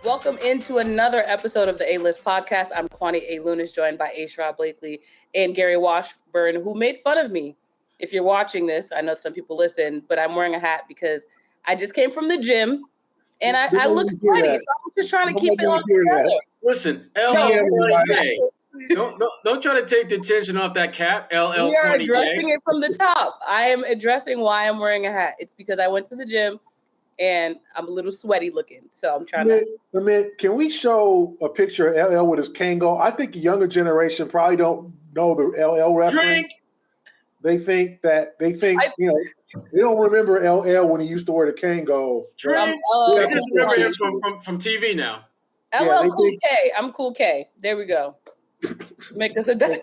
Welcome into another episode of the A-List podcast. I'm Kwani A. Lunis, joined by Sherrod Blakely and Gary Washburn, who made fun of me. If you're watching this, I know some people listen, but I'm wearing a hat because I just came from the gym and I look sweaty, so I'm just trying to keep it all together. Listen, LL Kwani A. Don't try to take the attention off that cap, LL Kwani A. We are addressing it from the top. I am addressing why I'm wearing a hat. It's because I went to the gym and I'm a little sweaty looking, so I'm trying to. Can we show a picture of LL with his Kango? I think the younger generation probably don't know the LL reference. They think they don't remember LL when he used to wear the Kango. I just remember him from TV now. LL Cool K. I'm Cool K. There we go. Make us a day.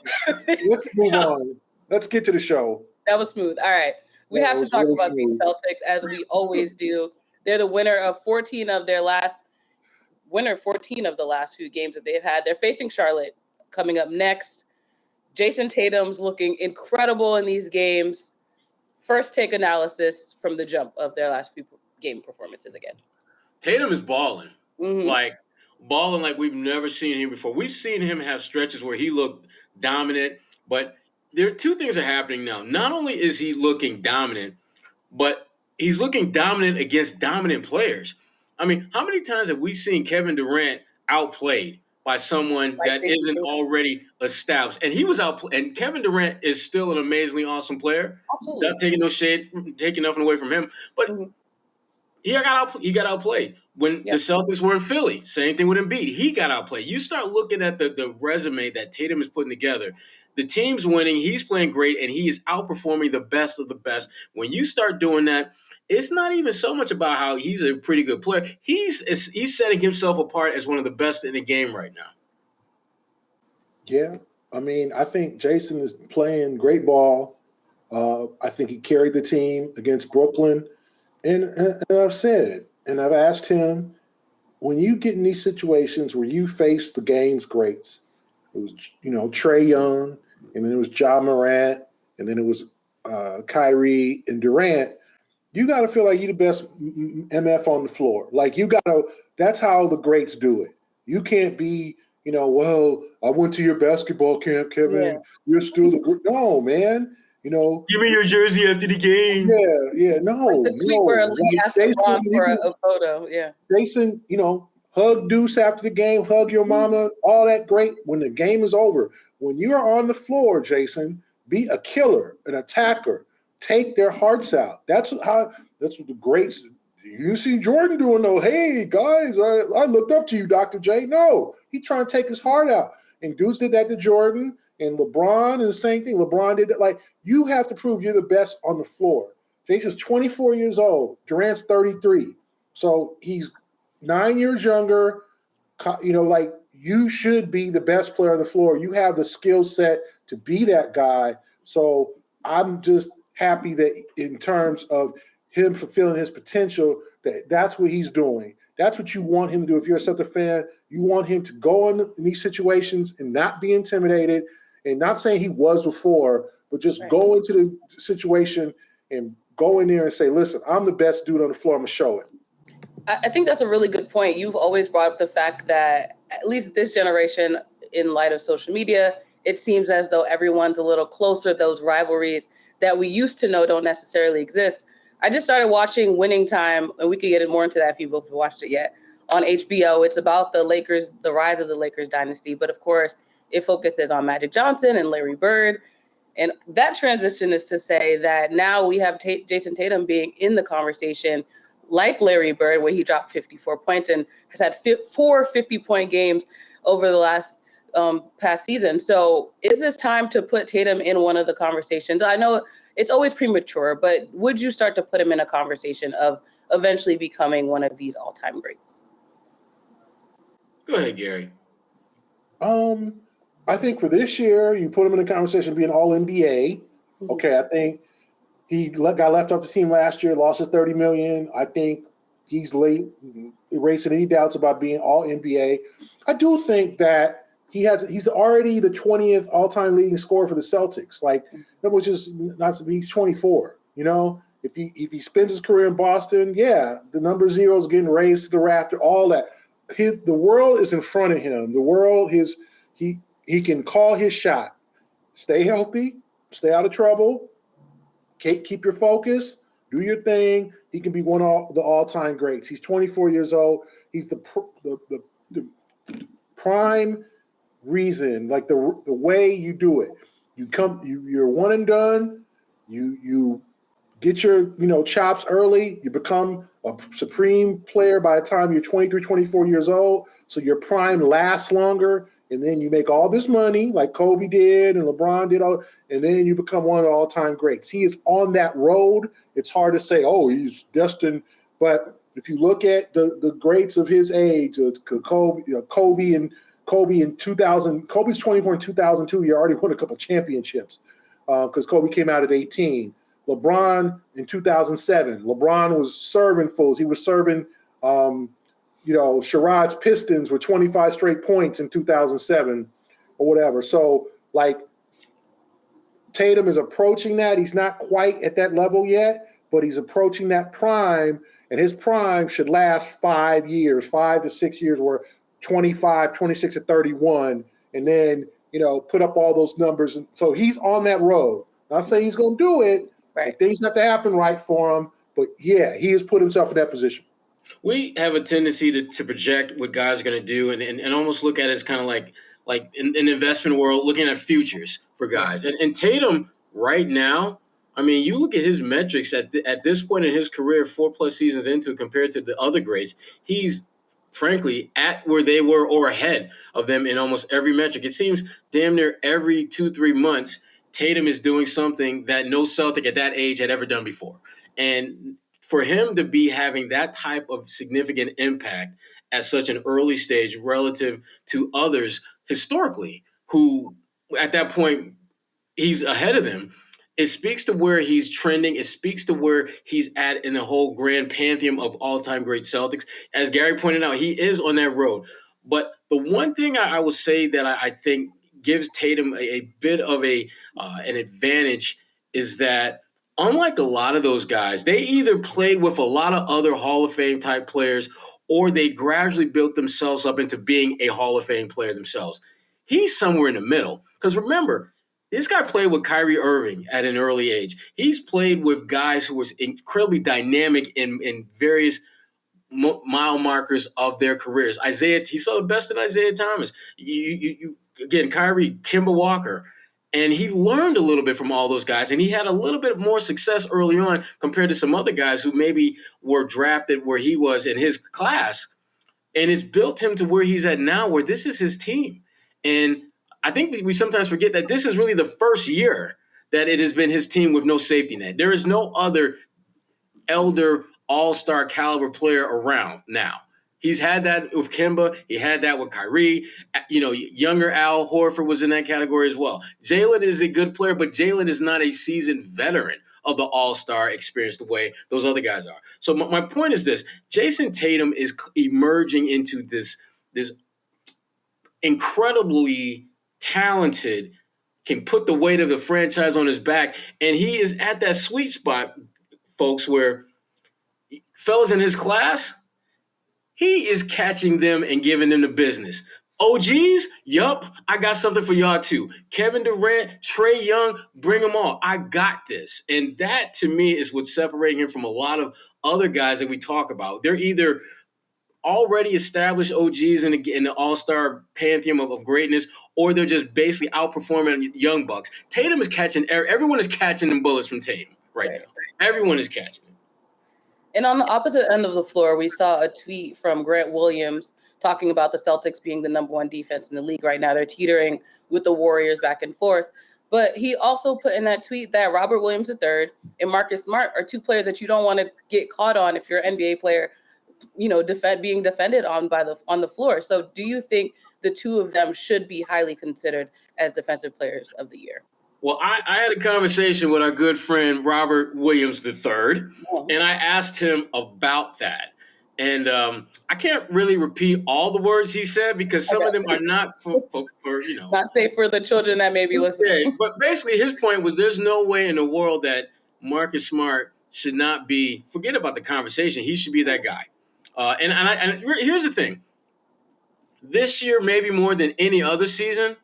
Let's move on. Let's get to the show. That was smooth. All right. We have to talk about the Celtics, as we always do. They're the winner of 14 of the last few games that they've had. They're facing Charlotte coming up next. Jayson Tatum's looking incredible in these games. First take analysis from the jump of their last few game performances again. Tatum is balling. Balling like we've never seen him before. We've seen him have stretches where he looked dominant, but there are two things are happening now. Not only is he looking dominant, but he's looking dominant against dominant players. I mean, how many times have we seen Kevin Durant outplayed by someone that isn't already established? And he was outplayed. And Kevin Durant is still an amazingly awesome player. Absolutely. Not taking no shade, taking nothing away from him. But he got outplayed. When the Celtics were in Philly, same thing with Embiid. He got outplayed. You start looking at the resume that Tatum is putting together. The team's winning. He's playing great, and he is outperforming the best of the best. When you start doing that, it's not even so much about how he's a pretty good player. He's setting himself apart as one of the best in the game right now. Yeah, I mean, I think Jayson is playing great ball. I think he carried the team against Brooklyn. And I've said, and I've asked him, when you get in these situations where you face the game's greats, it was, Trae Young, and then it was Ja Morant, and then it was Kyrie and Durant, you got to feel like you're the best MF on the floor. Like that's how the greats do it. You can't be, well, I went to your basketball camp, Kevin. Yeah. You're still the great. No, man. Give me your jersey after the game. Yeah, no. Like the tweet where he asked LeBron for a photo, Jayson, hug Deuce after the game, hug your mama, all that great when the game is over. When you are on the floor, Jayson, be a killer, an attacker, take their hearts out. That's what the greats. You see Jordan doing though. Hey guys, I looked up to you, Dr. J. No, he trying to take his heart out. And Deuce did that to Jordan. And LeBron and the same thing. LeBron did that. Like, you have to prove you're the best on the floor. Jayson's 24 years old. Durant's 33. So he's 9 years younger. You should be the best player on the floor. You have the skill set to be that guy. So I'm just happy that in terms of him fulfilling his potential, that's what he's doing. That's what you want him to do. If you're a Celtics fan, you want him to go in these situations and not be intimidated. And not saying he was before, but just go into the situation and go in there and say, listen, I'm the best dude on the floor. I'm going to show it. I think that's a really good point. You've always brought up the fact that, at least this generation, in light of social media, it seems as though everyone's a little closer. Those rivalries that we used to know don't necessarily exist. I just started watching Winning Time, and we could get more into that if you've watched it yet, on HBO. It's about the Lakers, the rise of the Lakers dynasty. But of course, it focuses on Magic Johnson and Larry Bird. And that transition is to say that now we have Jayson Tatum being in the conversation like Larry Bird, where he dropped 54 points and has had 4 50-point games over the last past season. So is this time to put Tatum in one of the conversations? I know it's always premature, but would you start to put him in a conversation of eventually becoming one of these all-time greats? Go ahead, Gary. I think for this year, you put him in a conversation to be an all-NBA. Mm-hmm. Okay, I think he got left off the team last year, lost his $30 million. I think he's late erasing any doubts about being all-NBA. I do think that he's already the 20th all-time leading scorer for the Celtics. Which is not, he's 24. If he spends his career in Boston, yeah, the number 0 is getting raised to the rafter, all that. The world is in front of him. The world he can call his shot. Stay healthy, stay out of trouble, keep your focus, do your thing. He can be one of the all-time greats. He's 24 years old. He's the prime reason, like the way you do it. You're one and done. You get your chops early. You become a supreme player by the time you're 23, 24 years old. So your prime lasts longer, and then you make all this money like Kobe did and LeBron did, and then you become one of the all-time greats. He is on that road. It's hard to say, oh, he's destined, but if you look at the greats of his age, Kobe in 2000, Kobe's 24 in 2002. He already won a couple championships because Kobe came out at 18. LeBron in 2007. LeBron was serving fools. He was serving, Sherrod's Pistons with 25 straight points in 2007 or whatever. So, like, Tatum is approaching that. He's not quite at that level yet, but he's approaching that prime, and his prime should last 5 to 6 years, where 25, 26 to 31, and then, put up all those numbers. And so he's on that road. Not saying he's going to do it. Right. Things have to happen right for him. But, yeah, he has put himself in that position. We have a tendency to project what guys are going to do and almost look at it as kind of like in the investment world, looking at futures for guys. And Tatum right now, I mean, you look at his metrics at this point in his career, 4+ seasons into it, compared to the other greats, he's frankly at where they were or ahead of them in almost every metric. It seems damn near every 2-3 months, Tatum is doing something that no Celtic at that age had ever done before. And for him to be having that type of significant impact at such an early stage relative to others historically, who at that point he's ahead of them, it speaks to where he's trending. It speaks to where he's at in the whole grand pantheon of all-time great Celtics. As Gary pointed out, he is on that road. But the one thing I will say that I think gives Tatum a bit of an advantage is that, unlike a lot of those guys, they either played with a lot of other Hall of Fame type players, or they gradually built themselves up into being a Hall of Fame player themselves. He's somewhere in the middle. Because remember, this guy played with Kyrie Irving at an early age. He's played with guys who was incredibly dynamic in various mile markers of their careers. He saw the best in Isaiah Thomas. Again, Kyrie, Kemba Walker. And he learned a little bit from all those guys, and he had a little bit more success early on compared to some other guys who maybe were drafted where he was in his class. And it's built him to where he's at now, where this is his team. And I think we sometimes forget that this is really the first year that it has been his team with no safety net. There is no other elder all-star caliber player around now. He's had that with Kemba. He had that with Kyrie. Younger Al Horford was in that category as well. Jalen is a good player, but Jalen is not a seasoned veteran of the all-star experience the way those other guys are. So my point is this. Jayson Tatum is emerging into this incredibly talented, can put the weight of the franchise on his back, and he is at that sweet spot, folks, where fellas in his class, he is catching them and giving them the business. OGs, yup, I got something for y'all too. Kevin Durant, Trae Young, bring them all. I got this. And that, to me, is what's separating him from a lot of other guys that we talk about. They're either already established OGs in the all-star pantheon of greatness, or they're just basically outperforming young bucks. Tatum is everyone is catching them bullets from Tatum right now. Everyone is catching them. And on the opposite end of the floor, we saw a tweet from Grant Williams talking about the Celtics being the number 1 defense in the league right now. They're teetering with the Warriors back and forth. But he also put in that tweet that Robert Williams III and Marcus Smart are 2 players that you don't want to get caught on if you're an NBA player, being defended on the floor. So do you think the 2 of them should be highly considered as defensive players of the year? Well, I had a conversation with our good friend Robert Williams III, and I asked him about that. And I can't really repeat all the words he said because some of them are not for not safe for the children that may be listening. Yeah, but basically his point was there's no way in the world that Marcus Smart should not be, forget about the conversation. He should be that guy. And here's the thing. This year, maybe more than any other season,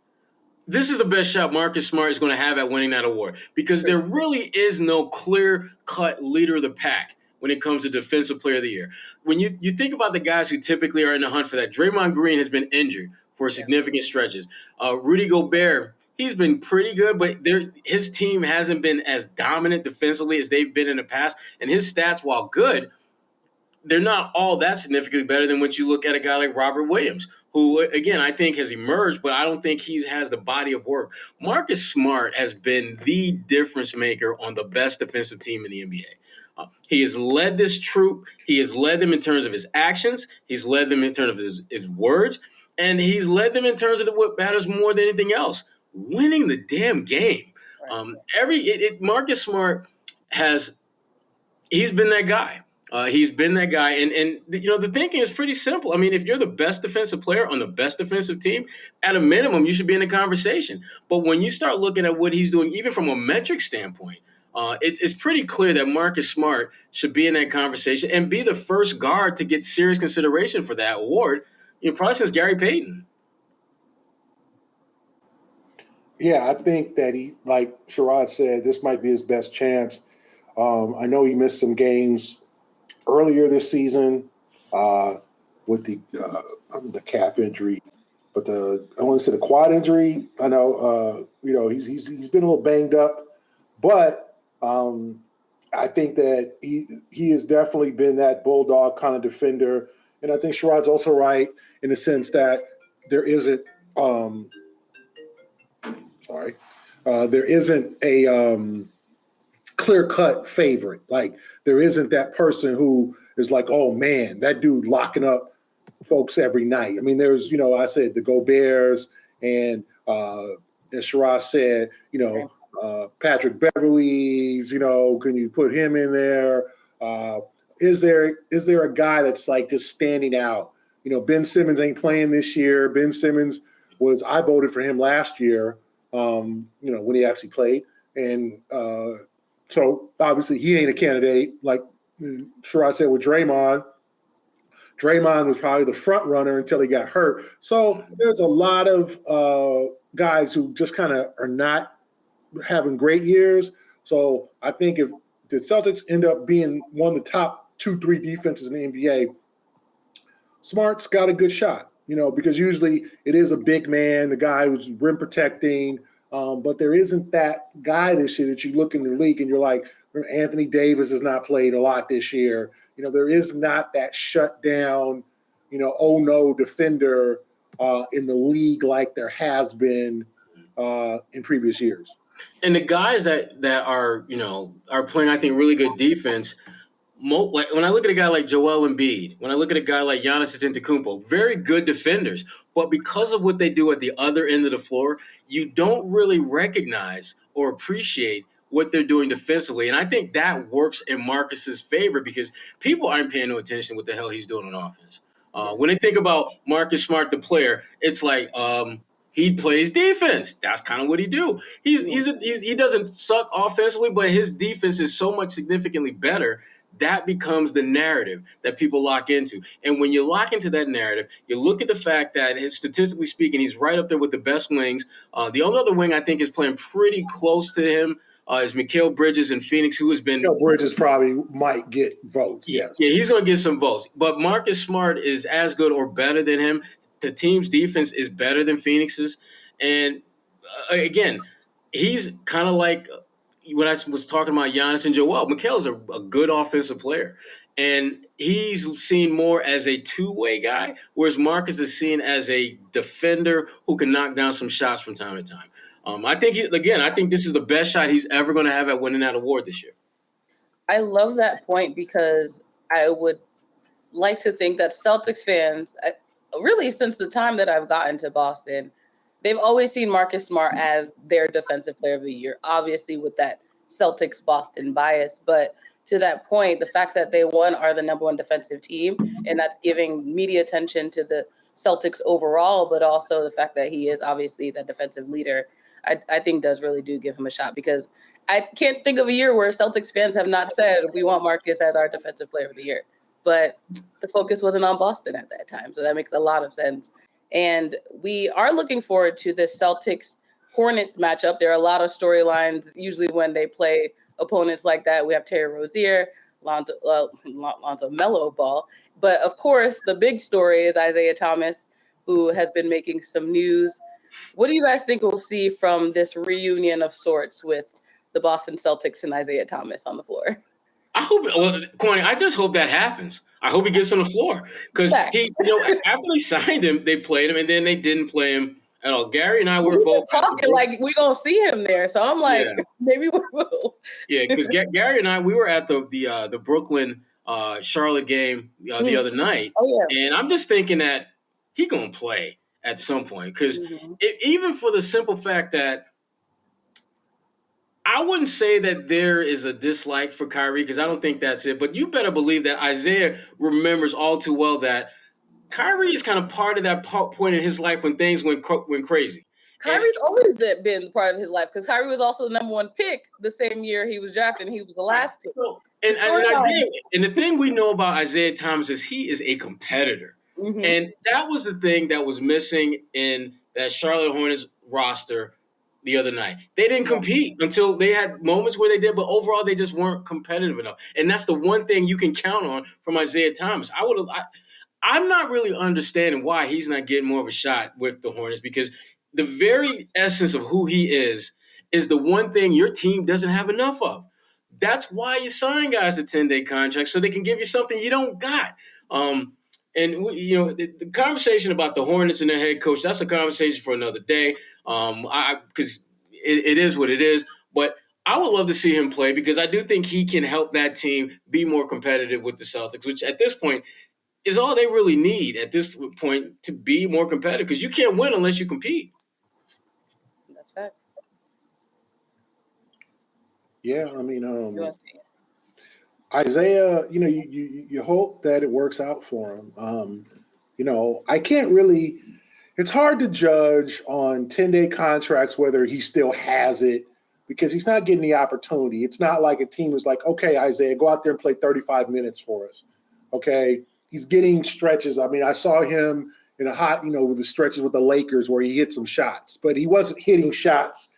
this is the best shot Marcus Smart is going to have at winning that award, because there really is no clear-cut leader of the pack when it comes to Defensive Player of the Year. When you think about the guys who typically are in the hunt for that, Draymond Green has been injured for significant stretches. Rudy Gobert, he's been pretty good, but his team hasn't been as dominant defensively as they've been in the past. And his stats, while good, they're not all that significantly better than when you look at a guy like Robert Williams, who, again, I think has emerged, but I don't think he has the body of work. Marcus Smart has been the difference maker on the best defensive team in the NBA. He has led this troop. He has led them in terms of his actions. He's led them in terms of his words. And he's led them in terms of what matters more than anything else, winning the damn game. Marcus Smart he's been that guy. He's been that guy. And the thinking is pretty simple. I mean, if you're the best defensive player on the best defensive team, at a minimum, you should be in the conversation. But when you start looking at what he's doing, even from a metric standpoint, it's pretty clear that Marcus Smart should be in that conversation and be the first guard to get serious consideration for that award, probably since Gary Payton. Yeah, I think that he, like Sherrod said, this might be his best chance. I know he missed some games earlier this season with the calf injury, but I want to say the quad injury. I know he's been a little banged up, but I think that he has definitely been that bulldog kind of defender, and I think Sherrod's also right in the sense that there isn't a clear-cut favorite. Like, there isn't that person who is like, oh man, that dude locking up folks every night. I mean, there's, I said the Goberts, and as Sherrod said, Patrick Beverley's, can you put him in there? Is there a guy that's like just standing out? Ben Simmons ain't playing this year. Ben Simmons I voted for him last year, when he actually played. And so obviously he ain't a candidate. Like Sherrod said with Draymond was probably the front runner until he got hurt. So there's a lot of guys who just kind of are not having great years. So I think if the Celtics end up being one of the top 2-3 defenses in the NBA, Smart's got a good shot, because usually it is a big man, the guy who's rim protecting, but there isn't that guy this year that you look in the league and you're like, Anthony Davis has not played a lot this year. There is not that shutdown, defender in the league like there has been in previous years. And the guys that are playing, I think, really good defense. Like when I look at a guy like Joel Embiid, when I look at a guy like Giannis Antetokounmpo, very good defenders, but because of what they do at the other end of the floor, you don't really recognize or appreciate what they're doing defensively. And I think that works in Marcus's favor because people aren't paying no attention to what the hell he's doing on offense. When they think about Marcus Smart, the player, it's like he plays defense. That's kind of what he do. He doesn't suck offensively, but his defense is so much significantly better. That becomes the narrative that people lock into. And when you lock into that narrative, you look at the fact that, statistically speaking, he's right up there with the best wings. The only other wing I think is playing pretty close to him is Mikal Bridges in Phoenix, who has been – Mikal Bridges probably might get votes, yes. Yeah, he's going to get some votes. But Marcus Smart is as good or better than him. The team's defense is better than Phoenix's. And, again, he's kind of like – when I was talking about Giannis and Joel, Mikal's a good offensive player. And he's seen more as a two-way guy, whereas Marcus is seen as a defender who can knock down some shots from time to time. I think this is the best shot he's ever going to have at winning that award this year. I love that point because I would like to think that Celtics fans, really since the time that I've gotten to Boston, they've always seen Marcus Smart as their defensive player of the year, obviously with that Celtics Boston bias. But to that point, the fact that they are the number one defensive team, and that's giving media attention to the Celtics overall, but also the fact that he is obviously the defensive leader. I think do give him a shot, because I can't think of a year where Celtics fans have not said we want Marcus as our defensive player of the year. But the focus wasn't on Boston at that time, so that makes a lot of sense. And we are looking forward to the Celtics Hornets matchup. There are a lot of storylines usually when they play opponents like that. We have Terry Rozier, Lonzo Mello Ball. But of course, the big story is Isaiah Thomas, who has been making some news. What do you guys think we'll see from this reunion of sorts with the Boston Celtics and Isaiah Thomas on the floor? Kwani, I just hope that happens. I hope he gets on the floor, because after they signed him, they played him, and then they didn't play him at all. Gary and I were both talking like we gonna see him there, so I'm like, maybe we will. Yeah, because Gary and I, we were at the Brooklyn Charlotte game the other night, and I'm just thinking that he gonna play at some point, because even for the simple fact that I wouldn't say that there is a dislike for Kyrie, because I don't think that's it. But you better believe that Isaiah remembers all too well that Kyrie is kind of part of that point in his life when things went crazy. Kyrie's always been part of his life, because Kyrie was also the number one pick the same year he was drafted, and he was the last pick. And Isaiah, and the thing we know about Isaiah Thomas is he is a competitor. And that was the thing that was missing in that Charlotte Hornets roster the other night. They didn't compete until they had moments where they did, but overall they just weren't competitive enough. And that's the one thing you can count on from Isaiah Thomas. I'm not really understanding why he's not getting more of a shot with the Hornets, because the very essence of who he is the one thing your team doesn't have enough of. That's why you sign guys to 10-day contracts, so they can give you something you don't got. The conversation about the Hornets and their head coach, that's a conversation for another day. Because it is what it is. But I would love to see him play, because I do think he can help that team be more competitive with the Celtics, which at this point is all they really need at this point to be more competitive, because you can't win unless you compete. That's facts. Yeah, I mean, Isaiah, you hope that it works out for him. I can't really – it's hard to judge on 10-day contracts whether he still has it, because he's not getting the opportunity. It's not like a team is like, okay, Isaiah, go out there and play 35 minutes for us, okay? He's getting stretches. I mean, I saw him in a hot, with the stretches with the Lakers where he hit some shots, but he wasn't hitting shots,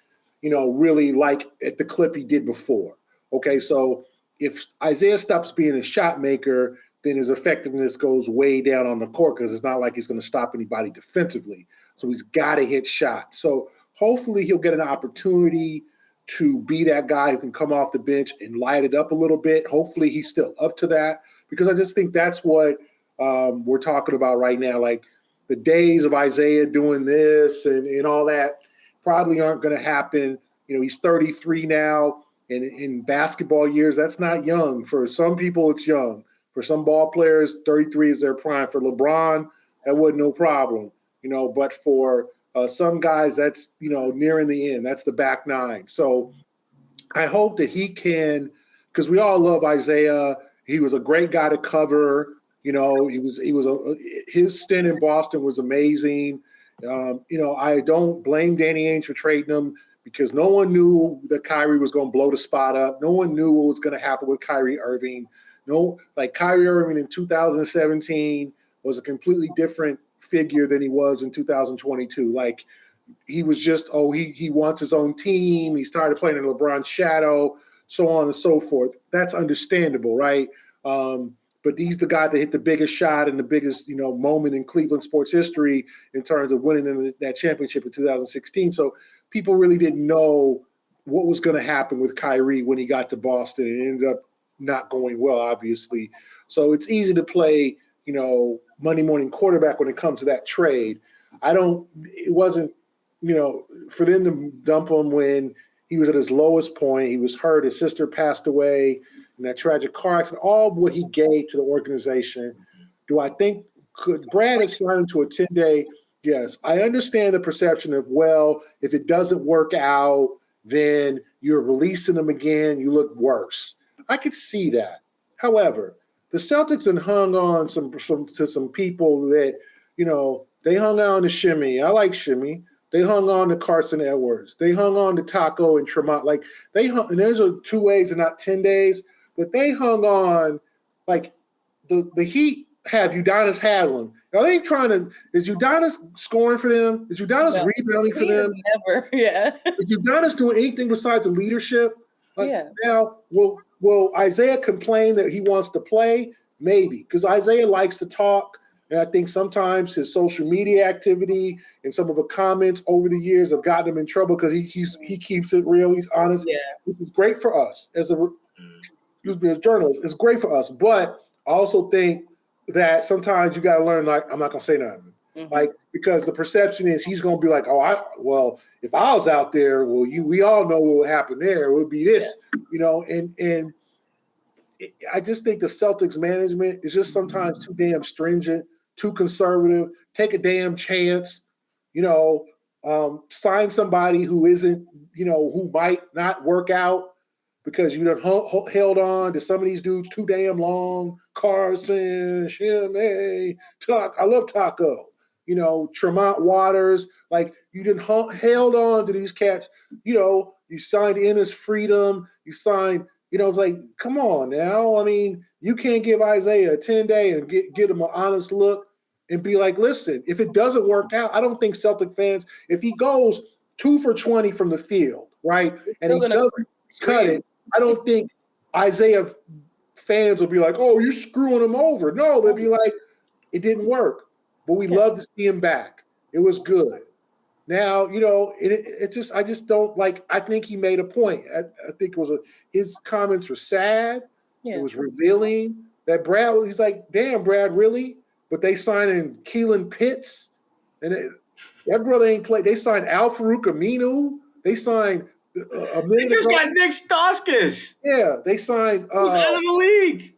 really like at the clip he did before, okay? So – if Isaiah stops being a shot maker, then his effectiveness goes way down on the court, because it's not like he's going to stop anybody defensively. So he's got to hit shots. So hopefully he'll get an opportunity to be that guy who can come off the bench and light it up a little bit. Hopefully he's still up to that, because I just think that's what we're talking about right now. Like the days of Isaiah doing this and all that probably aren't going to happen. He's 33 now. And in basketball years, that's not young. For some people, it's young. For some ball players, 33 is their prime. For LeBron, that wasn't no problem, But for some guys, that's, nearing the end. That's the back nine. So I hope that he can, because we all love Isaiah. He was a great guy to cover. His stint in Boston was amazing. I don't blame Danny Ainge for trading him, because no one knew that Kyrie was going to blow the spot up. No one knew what was going to happen with Kyrie Irving. Kyrie Irving in 2017 was a completely different figure than he was in 2022. Like, he was just, he wants his own team. He started playing in LeBron's shadow, so on and so forth. That's understandable, right? But he's the guy that hit the biggest shot and the biggest, moment in Cleveland sports history in terms of winning that championship in 2016. So people really didn't know what was going to happen with Kyrie when he got to Boston. It ended up not going well, obviously. So it's easy to play, Monday morning quarterback when it comes to that trade. It wasn't, for them to dump him when he was at his lowest point. He was hurt. His sister passed away in that tragic car accident. All of what he gave to the organization. Do I think could Brad have signed him to a 10-day? Yes. I understand the perception of, well, if it doesn't work out, then you're releasing him again. You look worse. I could see that. However, the Celtics have hung on to some people that, they hung on to Shimmy. I like Shimmy. They hung on to Carson Edwards. They hung on to Taco and Tremont. Like they hung, and there's 2 ways and not 10 days, but they hung on. Like the Heat have Udonis Haslem. Are they trying to? Is Udonis scoring for them? Is Udonis rebounding for them? Never, yeah. Is Udonis doing anything besides the leadership? Yeah. Now, will Isaiah complain that he wants to play? Maybe, because Isaiah likes to talk. And I think sometimes his social media activity and some of the comments over the years have gotten him in trouble because he keeps it real. He's honest. Yeah. Which is great for us as a journalist. It's great for us. But I also think that sometimes you got to learn, like, I'm not going to say nothing. Mm-hmm. Like, because the perception is he's going to be like, if I was out there, we all know what would happen there. It would be this, and I just think the Celtics management is just sometimes too damn stringent, too conservative. Take a damn chance, sign somebody who isn't, who might not work out because you done held on to some of these dudes too damn long. Carson, Shimmy, I love Taco. Tremont Waters, like you didn't held on to these cats. You signed Ennis Freedom. You signed. It's like, come on now. I mean, you can't give Isaiah a 10-day and get him an honest look and be like, listen, if it doesn't work out, I don't think Celtic fans, if he goes 2 for 20 from the field, right, and he doesn't cut it, I don't think Isaiah fans will be like, oh, you're screwing him over. No, they'll be like, it didn't work, but we love to see him back. It was good. Now, I just don't like. I think he made a point. I think it was his comments were sad. Yeah. It was revealing that Brad. He's like, "Damn, Brad, really?" But they signed in Keelan Pitts, and that brother ain't played. They signed Al Farouk Aminu. They signed. They just got Nick Stauskas. Yeah, they signed. Who's out of the league?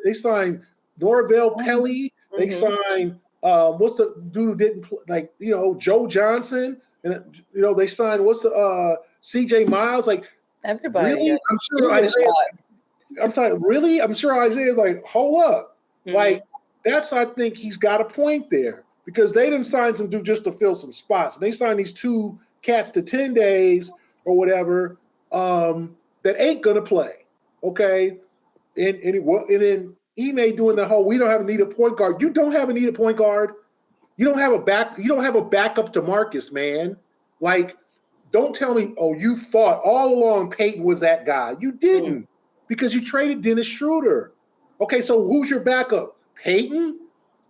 They signed Norvell Pelly. Mm-hmm. They signed. What's the dude who didn't play, Joe Johnson, and they signed CJ Miles, like everybody. Really? Yeah. I'm sure Isaiah. I'm sure Isaiah's like, hold up, like that's. I think he's got a point there because they didn't sign some dude just to fill some spots. They signed these 2 cats to 10 days or whatever that ain't gonna play. Okay, and then. Ime doing the whole, we don't have a need a point guard. You don't have a need a point guard. You don't have a backup to Marcus, man. Like, don't tell me, you thought all along Peyton was that guy. You didn't because you traded Dennis Schroeder. Okay, so who's your backup? Peyton?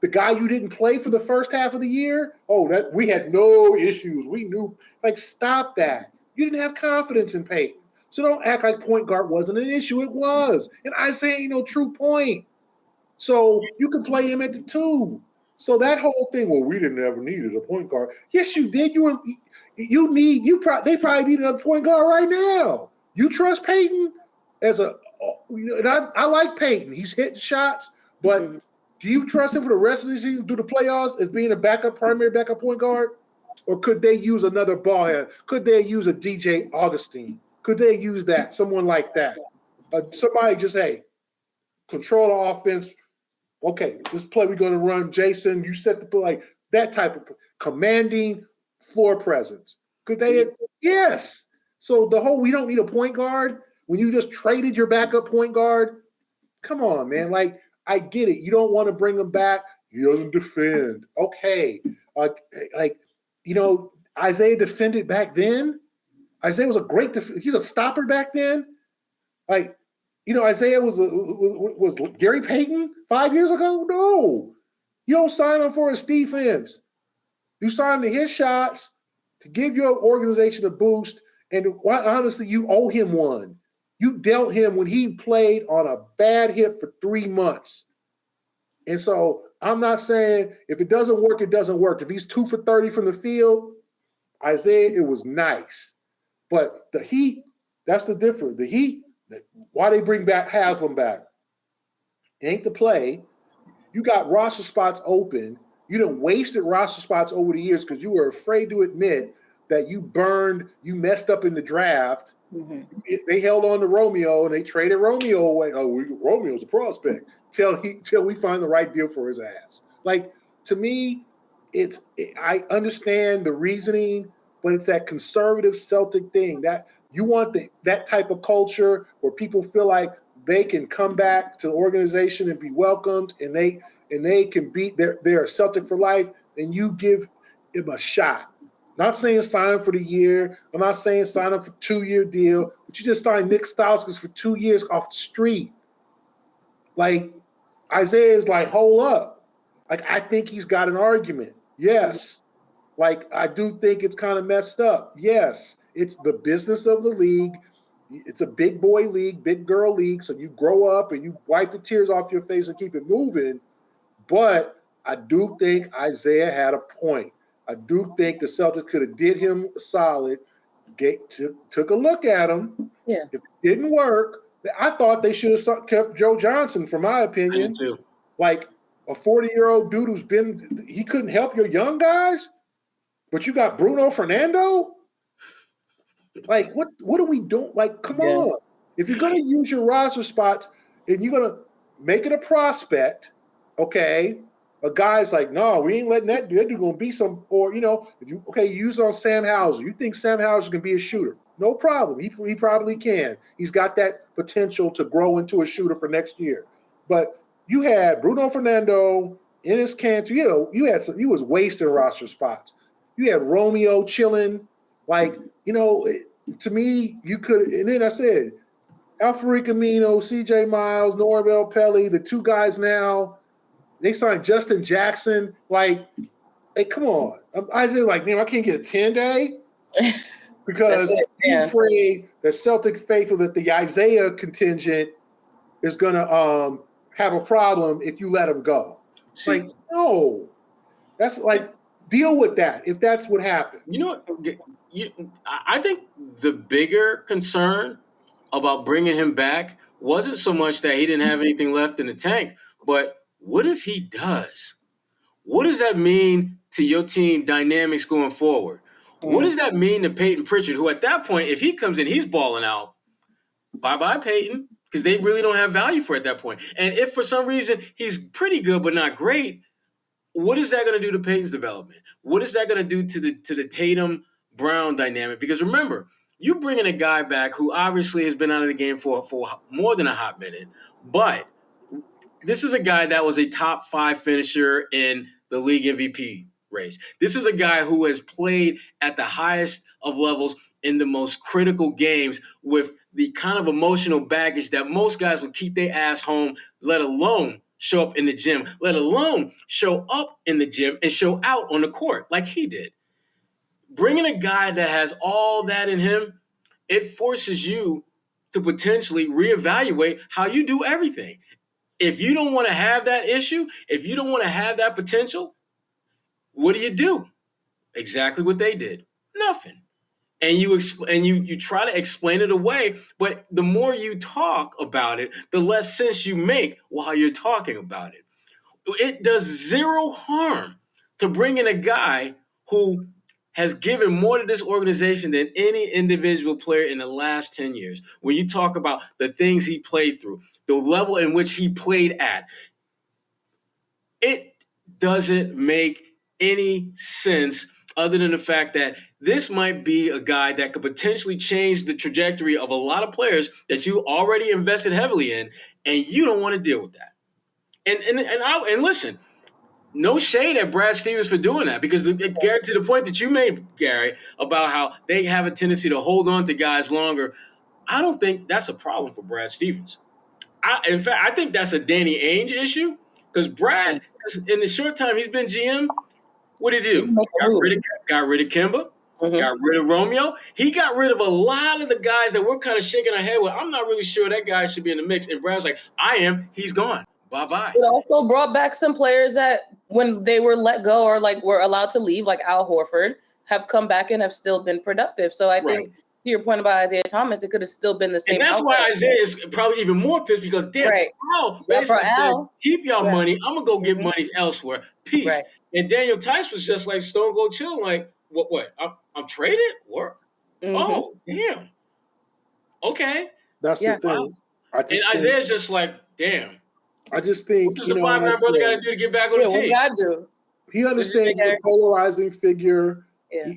The guy you didn't play for the first half of the year? That we had no issues. We knew, stop that. You didn't have confidence in Peyton. So don't act like point guard wasn't an issue. It was. And Isaiah ain't no true point. So you can play him at the 2. So that whole thing, we didn't ever needed a point guard. Yes, you did. They probably need another point guard right now. You trust Peyton and I like Peyton. He's hitting shots, but do you trust him for the rest of the season through the playoffs as being a primary backup point guard? Or could they use another ball hand? Could they use a DJ Augustine? Could they use that? Someone like that? Somebody just, control the offense. Okay, this play we're going to run. Jason, you set the play. That type of commanding floor presence. Could they? Yes. So the whole we don't need a point guard when you just traded your backup point guard. Come on, man. Like, I get it. You don't want to bring him back. He doesn't defend. Okay. Isaiah defended back then. Isaiah was a great he's a stopper back then. Isaiah was Gary Payton 5 years ago? No. You don't sign him for his defense. You sign him to his shots to give your organization a boost. And honestly, you owe him one. You dealt him when he played on a bad hip for 3 months. And so I'm not saying if it doesn't work, it doesn't work. If he's 2 for 30 from the field, Isaiah, it was nice. But the Heat, that's the difference. The Heat, why they bring back Haslem back? It ain't the play. You got roster spots open. You done wasted roster spots over the years because you were afraid to admit that you messed up in the draft. Mm-hmm. They held on to Romeo and they traded Romeo away. Romeo's a prospect till we find the right deal for his ass. Like, to me, I understand the reasoning, but it's that conservative Celtic thing that you want that type of culture where people feel like they can come back to the organization and be welcomed, and they can be they're a Celtic for life, and you give him a shot. Not saying sign him for the year. I'm not saying sign him for a 2-year deal, but you just signed Nick Stauskas for 2 years off the street. Like, Isaiah is like, hold up. Like, I think he's got an argument. Yes. Like, I do think it's kind of messed up. Yes. It's the business of the league. It's a big boy league, big girl league. So you grow up and you wipe the tears off your face and keep it moving. But I do think Isaiah had a point. I do think the Celtics could have did him solid, took a look at him. Yeah. If it didn't work, I thought they should have kept Joe Johnson, from my opinion. I did too. Like a 40-year-old dude he couldn't help your young guys, but you got Bruno Fernando? Like, what are we doing? Like, come on. If you're going to use your roster spots and you're going to make it a prospect, okay, a guy's like, no, we ain't letting that dude going to be some, or, if you, use it on Sam Hauser. You think Sam Hauser can be a shooter? No problem. He probably can. He's got that potential to grow into a shooter for next year. But you had Bruno Fernando, Enes Kanter. You was wasting roster spots. You had Romeo chilling. Like, to me, you could. And then I said, Alfred Camino, CJ Miles, Norvell Pelly, the two guys now, they signed Justin Jackson. Like, hey, come on. I just like, man, I can't get a 10-day because I'm afraid that Celtic faithful that the Isaiah contingent is going to have a problem if you let him go. See, like, no. That's like, deal with that if that's what happens. You know what? I think the bigger concern about bringing him back wasn't so much that he didn't have anything left in the tank, but what if he does? What does that mean to your team dynamics going forward? What does that mean to Peyton Pritchard, who at that point, if he comes in, he's balling out, bye-bye Peyton, because they really don't have value for it at that point. And if for some reason he's pretty good but not great, what is that going to do to Peyton's development? What is that going to do to the Tatum-Brown dynamic? Because remember, you're bringing a guy back who obviously has been out of the game for more than a hot minute, but this is a guy that was a top 5 finisher in the league MVP race. This is a guy who has played at the highest of levels in the most critical games with the kind of emotional baggage that most guys would keep their ass home, let alone show up in the gym, let alone show up in the gym and show out on the court like he did. Bringing a guy that has all that in him, it forces you to potentially reevaluate how you do everything. If you don't want to have that issue, if you don't want to have that potential, what do? Exactly what they did. Nothing. And you try to explain it away, but the more you talk about it, the less sense you make while you're talking about it. It does zero harm to bring in a guy who has given more to this organization than any individual player in the last 10 years. When you talk about the things he played through, the level in which he played at, it doesn't make any sense other than the fact that this might be a guy that could potentially change the trajectory of a lot of players that you already invested heavily in, and you don't want to deal with that. And listen, no shade at Brad Stevens for doing that, because Gary, to the point that you made, Gary, about how they have a tendency to hold on to guys longer, I don't think that's a problem for Brad Stevens. In fact, I think that's a Danny Ainge issue, because Brad, in the short time he's been GM, what did he do? Got rid of Kemba, got rid of Romeo. He got rid of a lot of the guys that we're kind of shaking our head with. I'm not really sure that guy should be in the mix. And Brad's like, I am. He's gone. Bye-bye. It also brought back some players that when they were let go or like were allowed to leave, like Al Horford, have come back and have still been productive. So I think to your point about Isaiah Thomas, it could have still been the same. And that's why Isaiah is probably even more pissed, because Al basically said, keep y'all money. I'm going to go get money elsewhere. Peace. Right. And Daniel Tice was just like stone cold chill, like, what? I'm traded? What? Oh, damn. Okay. That's the thing. And Isaiah's just like, damn. I just think, what does the 5-man brother got to do to get back on the team? What got to do? he understands he's a polarizing figure. Yeah.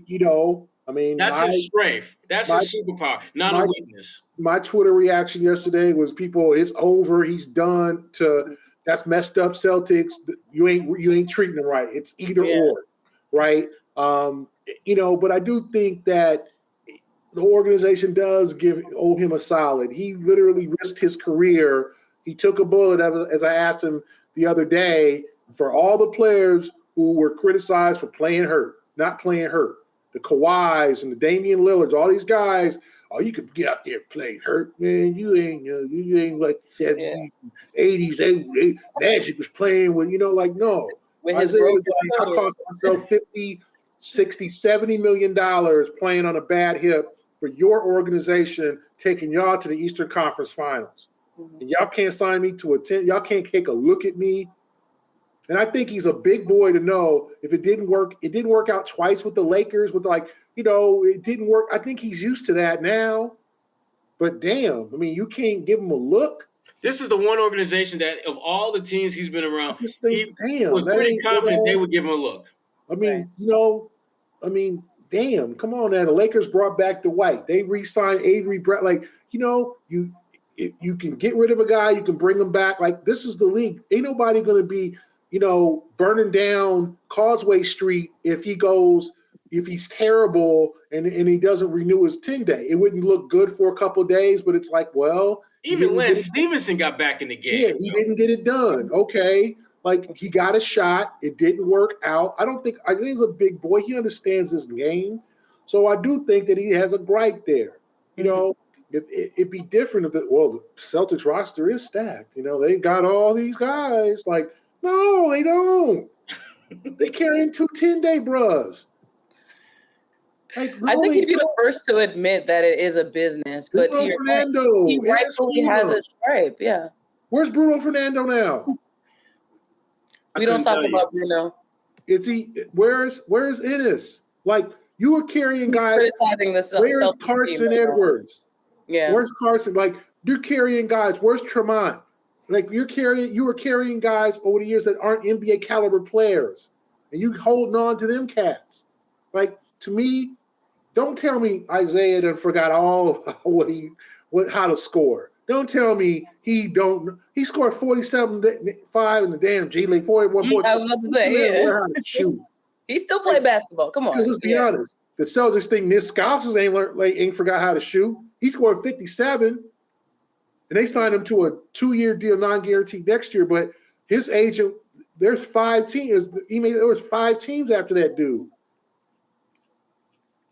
I mean, that's his strength. That's his superpower, not a weakness. My Twitter reaction yesterday was people, it's over, he's done. That's messed up, Celtics. You ain't treating him right. It's either or, right? But I do think that the organization does owe him a solid. He literally risked his career. He took a bullet, as I asked him the other day, for all the players who were criticized for not playing hurt. The Kawhis and the Damian Lillards, all these guys, you could get out there playing hurt, man. You ain't like the 70s, 80s. Magic was playing with, no. Isaiah was like, I cost myself $50, $60, $70 million playing on a bad hip for your organization, taking y'all to the Eastern Conference Finals. Mm-hmm. And y'all can't sign me to attend. Y'all can't take a look at me. And I think he's a big boy to know if it didn't work out twice with the Lakers it didn't work. I think he's used to that now. But damn, I mean, you can't give him a look. This is the one organization that of all the teams he's been around, he was that pretty confident they would give him a look. I mean, damn, come on now. The Lakers brought back Dwight. They re-signed Avery Brett. You can get rid of a guy, you can bring him back. Like, this is the league. Ain't nobody going to be burning down Causeway Street if he's terrible and he doesn't renew his 10-day. It wouldn't look good for a couple of days, but it's like, well. Even Lance Stevenson got back in the game. Yeah, he didn't get it done. Okay. Like, he got a shot. It didn't work out. I think he's a big boy. He understands his game. So I do think that he has a gripe there. It'd be different if the Celtics roster is stacked. They got all these guys. Like, no, they don't. They carrying 2 10-day bros. Like, really, I think he'd be the first to admit that it is a business. But to your point, he rightfully has a stripe. Yeah. Where's Bruno Fernando now? We don't talk about Bruno. Is he? Where's Ennis? Like, you were carrying guys. Criticizing the where's Carson Edwards? Yeah. Where's Carson? Like, you're carrying guys. Where's Tremont? Like, you were carrying guys over the years that aren't NBA caliber players, and you holding on to them cats. Like, to me, don't tell me Isaiah done forgot all how to score. Don't tell me he scored 47-5 in the damn G League, 41 points. I was about to say, how to shoot. He still played basketball. Come on. Let's be honest. The Celtics think Nick Scouses ain't forgot how to shoot. He scored 57, and they signed him to a 2-year deal, non-guaranteed next year. But his agent, there's 5 teams. There was 5 teams after that dude.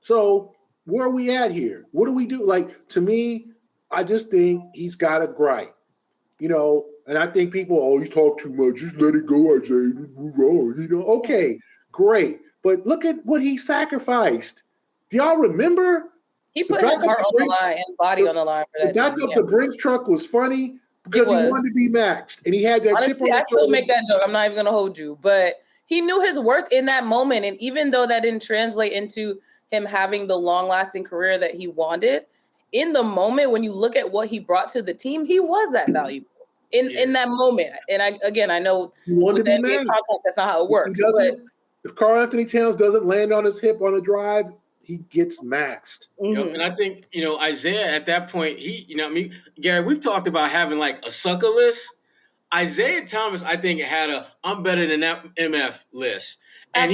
So where are we at here? What do we do? Like, to me, I just think he's got a gripe, and I think people, you talk too much. Just let it go, Isaiah. Move on, Okay, great. But look at what he sacrificed. Do y'all remember? He put his heart on the line and body on the line for that. The back up the Brinks truck was funny because he wanted to be maxed. And he had that chip on his shoulder. I still make that joke. I'm not even going to hold you. But he knew his worth in that moment. And even though that didn't translate into him having the long-lasting career that he wanted, in the moment, when you look at what he brought to the team, he was that valuable in that moment. And I know with the NBA context, that's not how it works. If Karl Anthony Towns doesn't land on his hip on a drive, he gets maxed. Mm-hmm. And I think, Isaiah at that point, Gary, we've talked about having like a sucker list. Isaiah Thomas, I think, had a I'm better than that MF list. And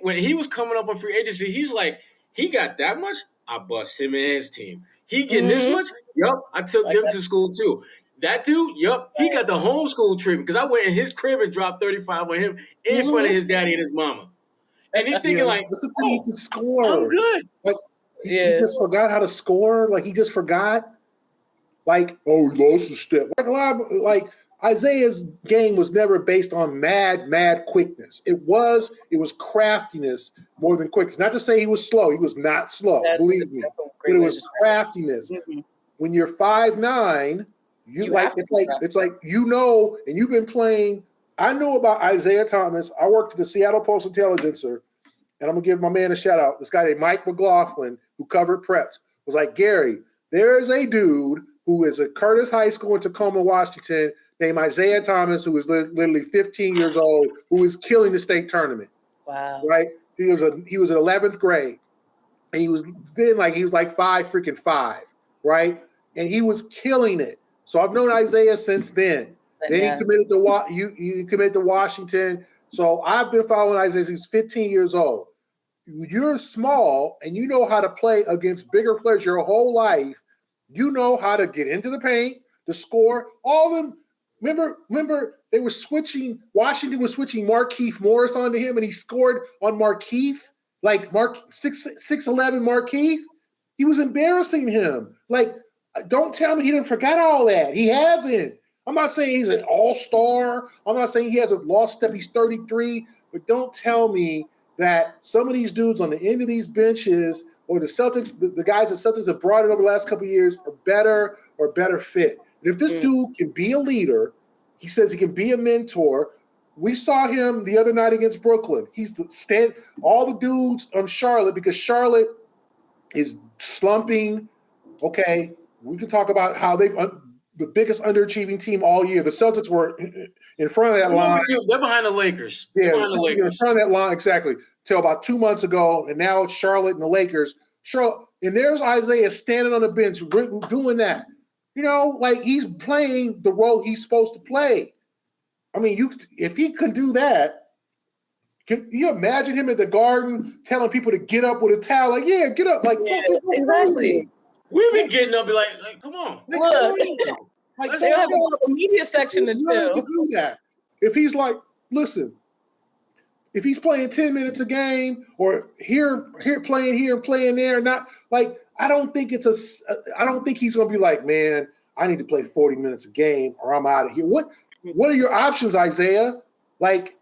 when he was coming up on free agency, he's like, he got that much, I bust him and his team. He getting this much? Yup, I took them to school too. That dude, yup, he got the homeschool treatment because I went in his crib and dropped 35 on him in front of his daddy and his mama. And he's thinking he can score. I'm good. Like, he just forgot how to score. Like, he just forgot. Like, he lost his step. Like Isaiah's game was never based on mad quickness. It was craftiness more than quickness. Not to say he was slow. He was not slow, believe me. But it was craftiness. Mm-hmm. When you're 5'9", it's like and you've been playing. I know about Isaiah Thomas. I worked at the Seattle Post-Intelligencer, and I'm gonna give my man a shout out. This guy named Mike McLaughlin, who covered preps, was like, Gary, there is a dude who is at Curtis High School in Tacoma, Washington, named Isaiah Thomas, who was literally 15 years old, who was killing the state tournament. Wow. Right? He was in 11th grade. And he was like 5'5", right? And he was killing it. So I've known Isaiah since then. Then he committed to Washington. So I've been following Isaiah since he's 15 years old. You're small and you know how to play against bigger players your whole life. You know how to get into the paint, to score. All of them. Remember they were switching. Washington was switching Markieff Morris onto him, and he scored on Markieff. Like 6'11" Markieff. He was embarrassing him. Like, don't tell me he didn't forget all that. He hasn't. I'm not saying he's an all-star. I'm not saying he hasn't lost step. He's 33. But don't tell me that some of these dudes on the end of these benches or the Celtics, the guys that Celtics have brought in over the last couple of years are better fit. And if this dude can be a leader, he says he can be a mentor. We saw him the other night against Brooklyn. He's all the dudes on Charlotte, because Charlotte is slumping. Okay, we can talk about how they've the biggest underachieving team all year. The Celtics were in front of that line. They're behind the Lakers. Yeah, in front of that line exactly till about 2 months ago, and now it's Charlotte and the Lakers. And there's Isaiah standing on the bench doing that. You know, like he's playing the role he's supposed to play. I mean, if he could do that, can you imagine him at the Garden telling people to get up with a towel? Like, yeah, get up. Like, exactly. We've been getting up, be like, come on. Look, like, they have a media section to do that. If he's like, listen, if he's playing 10 minutes a game, or here playing here and playing there, not like I don't think he's gonna be like, man, I need to play 40 minutes a game or I'm out of here. What are your options, Isaiah? Like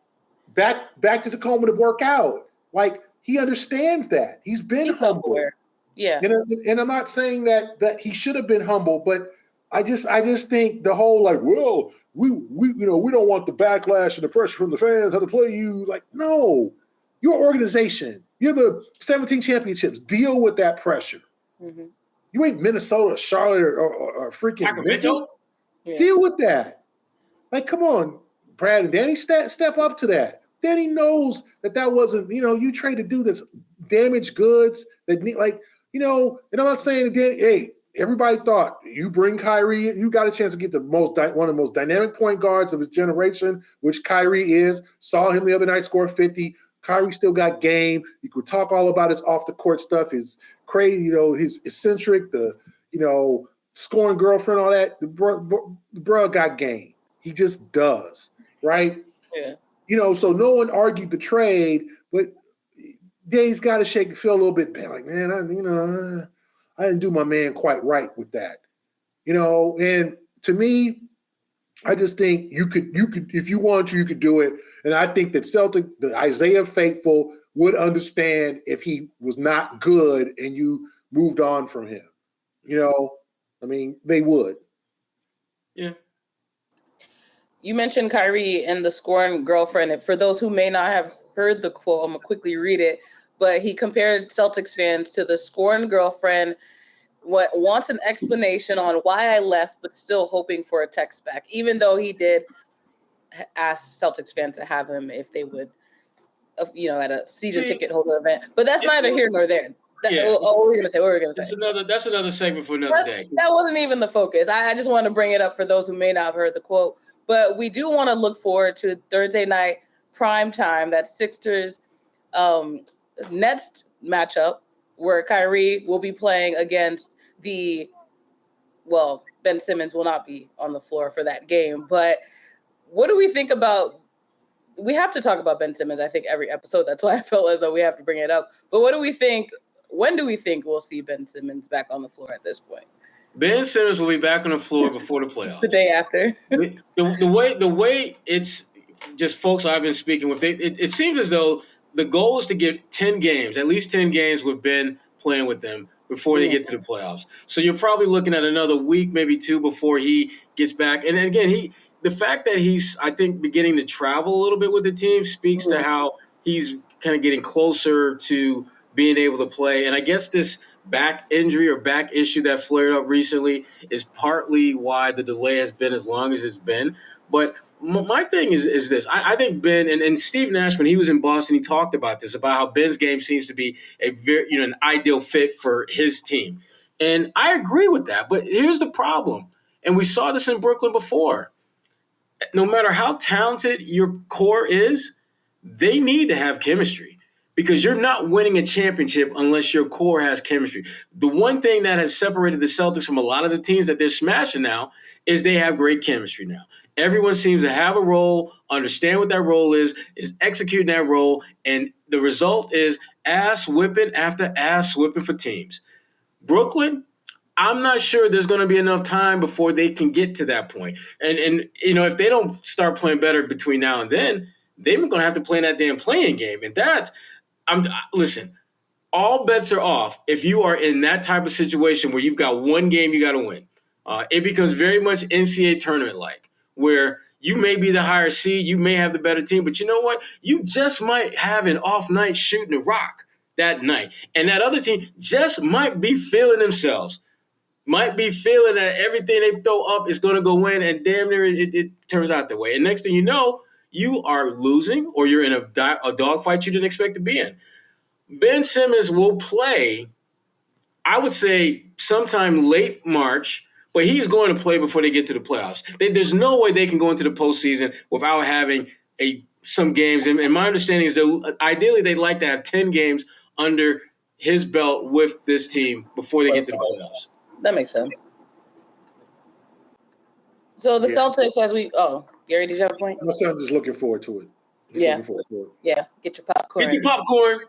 back to Tacoma to work out. Like he understands that. He's been humble. Yeah. And I'm not saying that he should have been humble, but I just think the whole like, well, we don't want the backlash and the pressure from the fans how to play you. Like, no, your organization, you're the 17 championships. Deal with that pressure. Mm-hmm. You ain't Minnesota, Charlotte, or freaking Memphis. Yeah. Deal with that. Like, come on, Brad and Danny, step up to that. Danny knows that wasn't, you trade a dude that's damaged goods that need, like, and I'm not saying to Danny, hey, everybody thought you bring Kyrie, you got a chance to get one of the most dynamic point guards of his generation, which Kyrie is. Saw him the other night score 50. Kyrie still got game. You could talk all about his off the court stuff, his crazy, his eccentric, scoring girlfriend, all that. The bro got game. He just does, right? Yeah. So no one argued the trade, but Danny's got to shake the feel a little bit. Like, man, I didn't do my man quite right with that, And to me, I just think you could, if you want to, you could do it. And I think that the Isaiah faithful would understand if he was not good and you moved on from him. I mean, they would. Yeah. You mentioned Kyrie and the scoring girlfriend. And for those who may not have heard the quote, I'm going to quickly read it. But he compared Celtics fans to the scoring girlfriend, wants an explanation on why I left, but still hoping for a text back, even though he did ask Celtics fans to have him if they would, at a season ticket holder event. But that's neither here nor there. What were we going to say? That's another segment for another day. That wasn't even the focus. I just wanted to bring it up for those who may not have heard the quote. But we do want to look forward to Thursday night prime time, that Sixers Nets matchup, where Kyrie will be playing against Ben Simmons will not be on the floor for that game. But what do we think about, we have to talk about Ben Simmons, I think, every episode. That's why I felt as though we have to bring it up. But what do we think, when do we think we'll see Ben Simmons back on the floor at this point? Ben Simmons will be back on the floor before the playoffs. The day after. the way it's just folks I've been speaking with, it seems as though the goal is to get 10 games, at least 10 games with Ben playing with them before they get to the playoffs. So you're probably looking at another week, maybe two, before he gets back. And again, the fact that he's, I think, beginning to travel a little bit with the team speaks to how he's kind of getting closer to being able to play. And I guess this back injury or back issue that flared up recently is partly why the delay has been as long as it's been. But my thing is this. I think Ben and Steve Nash, when he was in Boston, he talked about this, about how Ben's game seems to be a very, an ideal fit for his team. And I agree with that. But here's the problem. And we saw this in Brooklyn before. No matter how talented your core is, they need to have chemistry, because you're not winning a championship unless your core has chemistry. The one thing that has separated the Celtics from a lot of the teams that they're smashing now is they have great chemistry now. Everyone seems to have a role, understand what that role is executing that role, and the result is ass whipping after ass whipping for teams. Brooklyn, I'm not sure there's going to be enough time before they can get to that point. And if they don't start playing better between now and then, they're going to have to play in that damn playing game. And listen, all bets are off if you are in that type of situation where you've got one game you got to win. It becomes very much NCAA tournament-like, where you may be the higher seed, you may have the better team, but you know what? You just might have an off night shooting a rock that night. And that other team just might be feeling themselves. Might be feeling that everything they throw up is going to go in, and damn near it turns out that way. And next thing you know, you are losing, or you're in a dogfight you didn't expect to be in. Ben Simmons will play, I would say, sometime late March, but he's going to play before they get to the playoffs. There's no way they can go into the postseason without having some games. And my understanding is that ideally they'd like to have 10 games under his belt with this team before they get to the playoffs. That makes sense. So the Celtics, Gary, did you have a point? My son's just looking forward to it. Yeah, get your popcorn. Get your popcorn.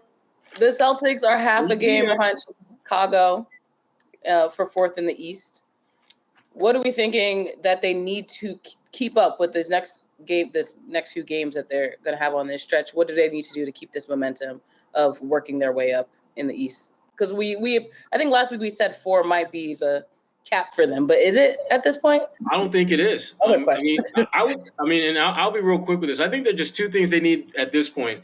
The Celtics are half a game behind Chicago for fourth in the East. What are we thinking that they need to keep up with this next few games that they're going to have on this stretch? What do they need to do to keep this momentum of working their way up in the East? Because I think last week we said 4 might be the cap for them, but is it at this point? I don't think it is. I'll be real quick with this. I think there are just 2 things they need at this point: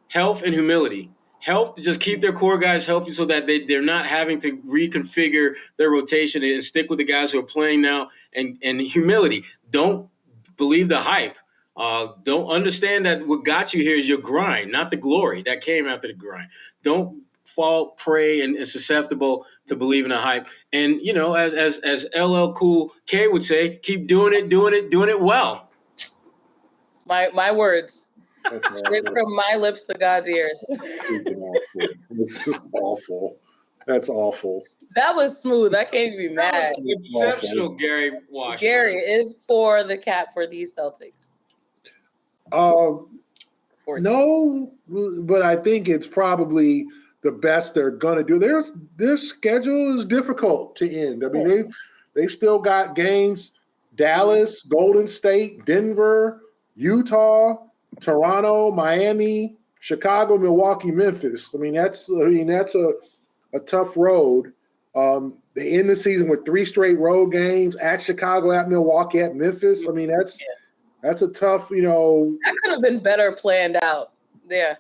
health and humility. Health to just keep their core guys healthy so that they're not having to reconfigure their rotation and stick with the guys who are playing now. And humility. Don't believe the hype. Don't understand that what got you here is your grind, not the glory that came after the grind. Don't fall prey and susceptible to believing the hype. And, as LL Cool K would say, keep doing it well. My words. Straight from my lips to God's ears. It's just awful. That's awful. That was smooth. I can't be mad. Exceptional, Gary Washburn. Gary is for the cap for these Celtics. No, but I think it's probably the best they're gonna do. Their schedule is difficult to end. I mean, they've still got games: Dallas, Golden State, Denver, Utah, Toronto, Miami, Chicago, Milwaukee, Memphis. I mean, that's a tough road. They end the season with 3 straight road games at Chicago, at Milwaukee, at Memphis. I mean, that's a tough, That could have been better planned out. Yeah.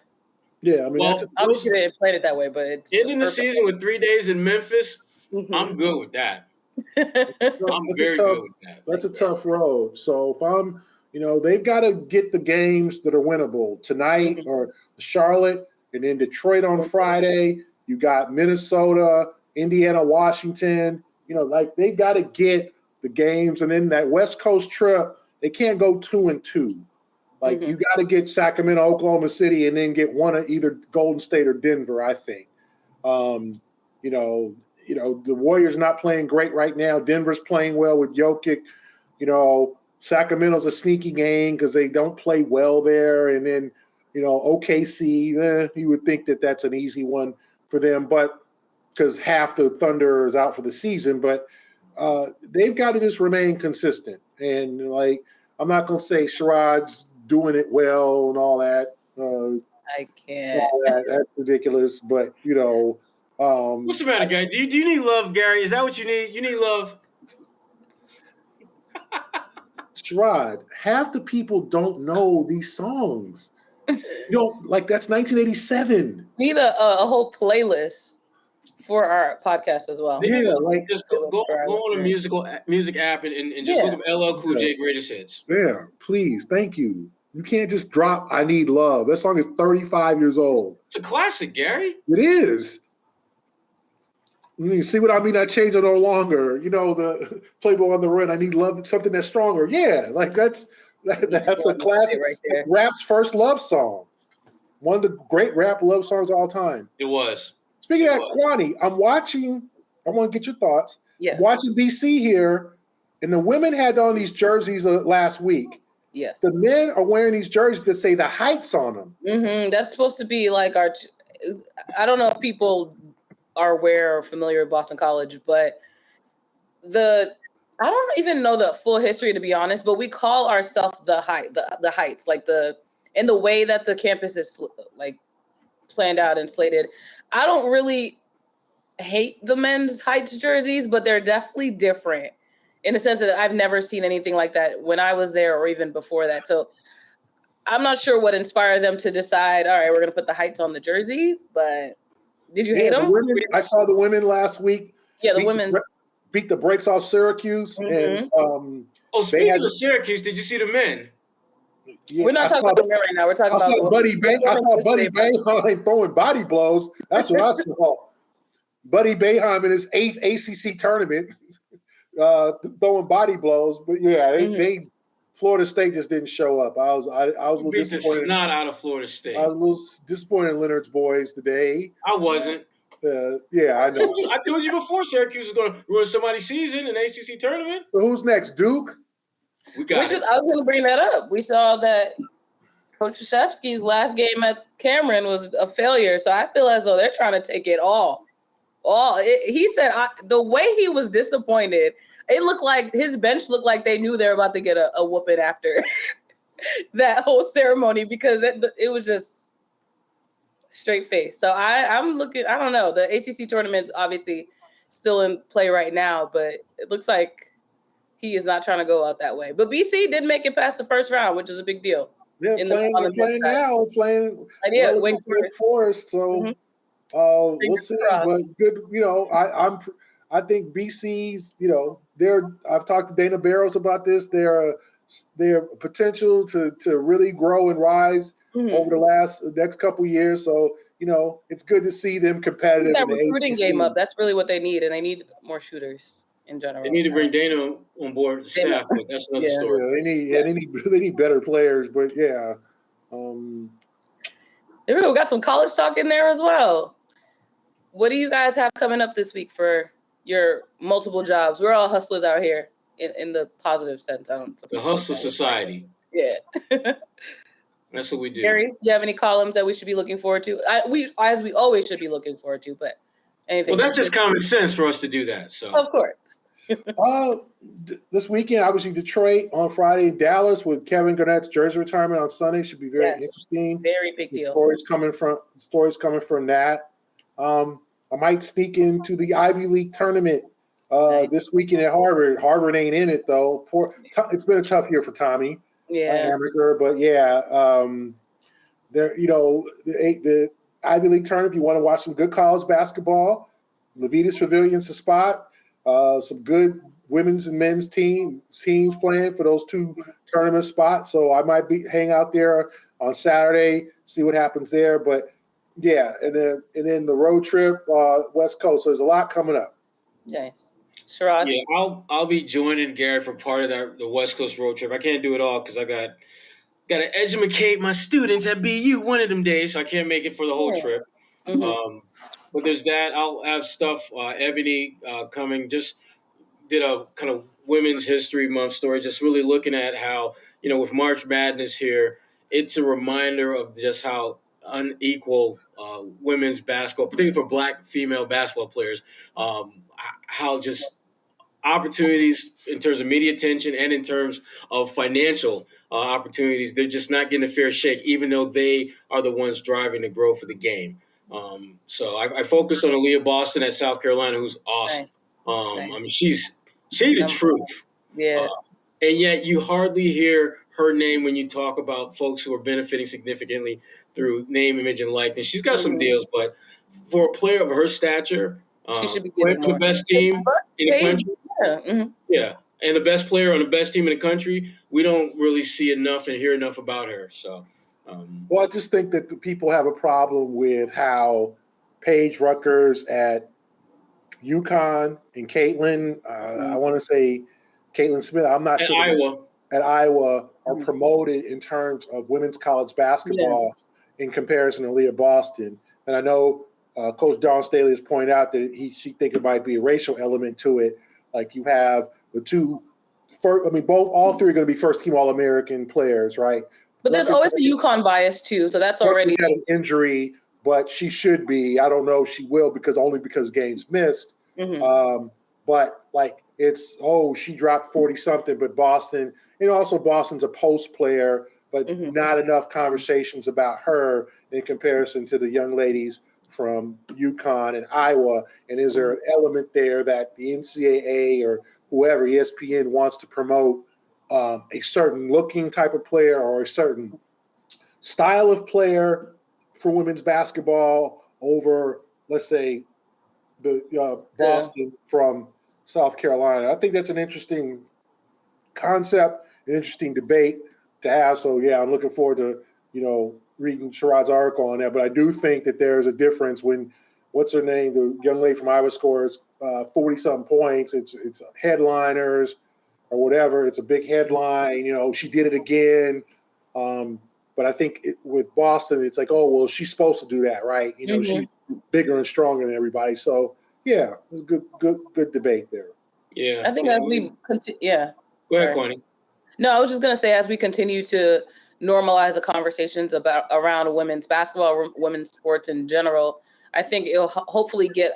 Yeah, I mean, obviously they didn't plan it that way, but it's ending the season with 3 days in Memphis. Mm-hmm. I'm good with that. I'm very good with that. That's a tough road. So if I'm, they've got to get the games that are winnable tonight, or Charlotte, and then Detroit on Friday. You got Minnesota, Indiana, Washington. They've got to get the games, and then that West Coast trip. They can't go 2-2. You got to get Sacramento, Oklahoma City, and then get one of either Golden State or Denver, I think. The Warriors not playing great right now. Denver's playing well with Jokic. Sacramento's a sneaky game because they don't play well there. And then, OKC, you would think that that's an easy one for them, but because half the Thunder is out for the season. But they've got to just remain consistent. And, I'm not going to say Sherrod's doing it well and all that. I can't. That's ridiculous. But, what's the matter, guy? Do you need love, Gary? Is that what you need? You need love? Sherrod, half the people don't know these songs. That's 1987. Need a whole playlist for our podcast as well. Yeah, like just go on a music app and just look up LL Cool J greatest hits. Yeah, please, thank you. You can't just drop "I Need Love." That song is 35 years old. It's a classic, Gary. It is. You see what I mean? I change it no longer. You know, the Playboy on the Run. I need love, something that's stronger. Yeah, like that's a classic. right there. Rap's first love song. One of the great rap love songs of all time. It was. Speaking of that, Kwani, I want to get your thoughts. Yes. I'm watching BC here, and the women had on these jerseys last week. Yes. The men are wearing these jerseys that say the Heights on them. Mm-hmm. That's supposed to be like I don't know if people are aware or familiar with Boston College, but I don't even know the full history, to be honest, but we call ourselves the Heights, like in the way that the campus is like planned out and slated. I don't really hate the men's Heights jerseys, but they're definitely different in the sense that I've never seen anything like that when I was there or even before that. So I'm not sure what inspired them to decide, all right, we're going to put the Heights on the jerseys, but did you hate them? I saw the women last week. Yeah, the women beat the brakes off Syracuse. Mm-hmm. And speaking of Syracuse, did you see the men? Yeah, we're not talking about the men right now. We're talking about Buddy Boeheim throwing body blows. That's what I saw. Buddy Boeheim in his 8th ACC tournament throwing body blows. But yeah, they Florida State just didn't show up. I was a little disappointed. Not out of Florida State. I was a little disappointed in Leonard's boys today. I wasn't. Yeah, I know. I told you before Syracuse was going to ruin somebody's season in the ACC tournament. So who's next? Duke? We got it. I was going to bring that up. We saw that Coach Krzyzewski's last game at Cameron was a failure. So I feel as though they're trying to take it all. He said the way he was disappointed, it looked like his bench looked like they knew they were about to get a whooping after that whole ceremony because it was just straight face. So I'm looking. I don't know. The ACC tournament's obviously still in play right now, but it looks like he is not trying to go out that way. But BC did make it past the first round, which is a big deal. Yeah, playing Wake Forest. So we'll see. But good, I think BC's, I've talked to Dana Barros about this. Their potential to really grow and rise over the next couple of years. So, it's good to see them competitive. That recruiting game up. That's really what they need, and they need more shooters in general. They need to bring Dana on board the staff, but that's another story. They need better players, but yeah. There we go. We got some college talk in there as well. What do you guys have coming up this week for your multiple jobs? We're all hustlers out here in the positive sense. The hustle society. Yeah. That's what we do. Gary, do you have any columns that we should be looking forward to? We always should be looking forward to, but anything. Well, that's just common sense for us to do that. So of course. This weekend, obviously Detroit on Friday, Dallas with Kevin Garnett's jersey retirement on Sunday should be very interesting. Very big deal. Stories coming from that. I might sneak into the Ivy League tournament this weekend at Harvard. Harvard ain't in it though. It's been a tough year for Tommy. Yeah. But yeah, the Ivy League tournament. If you want to watch some good college basketball, Levitas Pavilion's a spot. Some good women's and men's teams playing for those two tournament spots. So I might hang out there on Saturday, see what happens there. But yeah, and then the road trip West Coast. So there's a lot coming up. Nice. Sherrod? Yeah, I'll be joining Gary for part of the West Coast road trip. I can't do it all because I got to educate my students at BU one of them days, so I can't make it for the whole trip. Mm-hmm. But there's that. I'll have stuff. Ebony coming. Just did a kind of Women's History Month story. Just really looking at how with March Madness here, it's a reminder of just how unequal women's basketball, particularly for Black female basketball players, how just opportunities in terms of media attention and in terms of financial opportunities, they're just not getting a fair shake, even though they are the ones driving the growth of the game. So I focus on Aaliyah Boston at South Carolina, who's awesome. Nice. I mean, she's the truth. Yeah. And yet you hardly hear her name when you talk about folks who are benefiting significantly through name, image, and likeness. She's got some deals, but for a player of her stature, She should be playing getting for the more. best team in the country. Yeah. Mm-hmm. Yeah, and the best player on the best team in the country. We don't really see enough and hear enough about her. So, well, I just think that the people have a problem with how Paige Rutgers at UConn and Caitlin, I want to say Caitlin Smith, I'm not at sure, Iowa, at Iowa are promoted in terms of women's college basketball in comparison to Leah Boston. And I know Coach Dawn Staley has pointed out that she think it might be a racial element to it. Like you have the two first, I mean, all three are going to be first team All-American players, right? But there's always a UConn bias too, so that's already had an injury, but she should be. I don't know if she will because games missed. Mm-hmm. But like she dropped 40 something, but Boston, also Boston's a post player, but not enough conversations about her in comparison to the young ladies from UConn and Iowa. And is there an element there that the NCAA or whoever, ESPN, wants to promote a certain looking type of player or a certain style of player for women's basketball over, let's say, the Boston from South Carolina? I think that's an interesting concept, an interesting debate to have. So, yeah, I'm looking forward to, reading Sherrod's article on that. But I do think that there's a difference when, what's her name, the young lady from Iowa scores 40-something points. It's headliners or whatever. It's a big headline. She did it again. But I think with Boston, it's like, oh, well, she's supposed to do that, right? She's bigger and stronger than everybody. So, yeah, it was good debate there. Yeah. I think as we continue, Go ahead, Kwani. No, I was just going to say, as we continue to normalize the conversations around women's basketball, women's sports in general, I think it'll hopefully get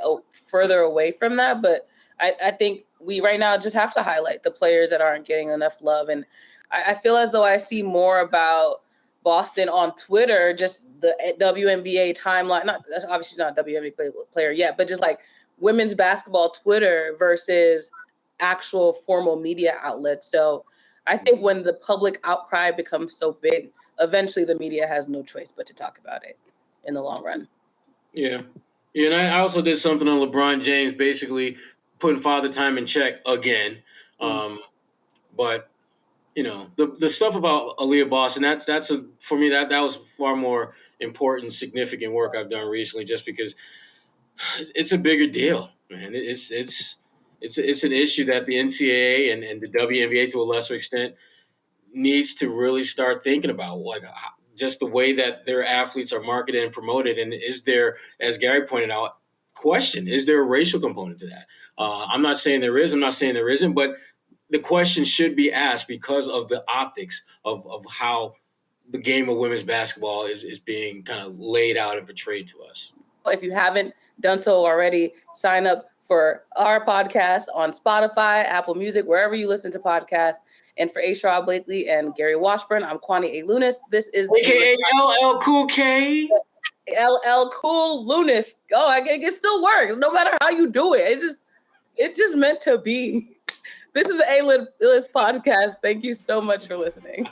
further away from that. But I think we right now just have to highlight the players that aren't getting enough love. And I feel as though I see more about Boston on Twitter, just the WNBA timeline. Obviously she's not a WNBA player yet, but just like women's basketball Twitter versus actual formal media outlets. So I think when the public outcry becomes so big, eventually the media has no choice but to talk about it in the long run. Yeah. Yeah, and I also did something on LeBron James, basically putting Father Time in check again. But the stuff about Aaliyah Boston, for me that was far more important, significant work I've done recently, just because it's a bigger deal, man. It's an issue that the NCAA and the WNBA to a lesser extent needs to really start thinking about, like just the way that their athletes are marketed and promoted. And is there, as Gary pointed out, is there a racial component to that? I'm not saying there is. I'm not saying there isn't, but the question should be asked because of the optics of how the game of women's basketball is being kind of laid out and portrayed to us. If you haven't done so already, sign up for our podcast on Spotify, Apple Music, wherever you listen to podcasts. And for Sherrod Blakely and Gary Washburn, I'm Kwani A. Lunis. This is AKA LL Cool K. LL Cool Lunis. Oh, it still works no matter how you do it. It's just meant to be. This is the A-List podcast. Thank you so much for listening.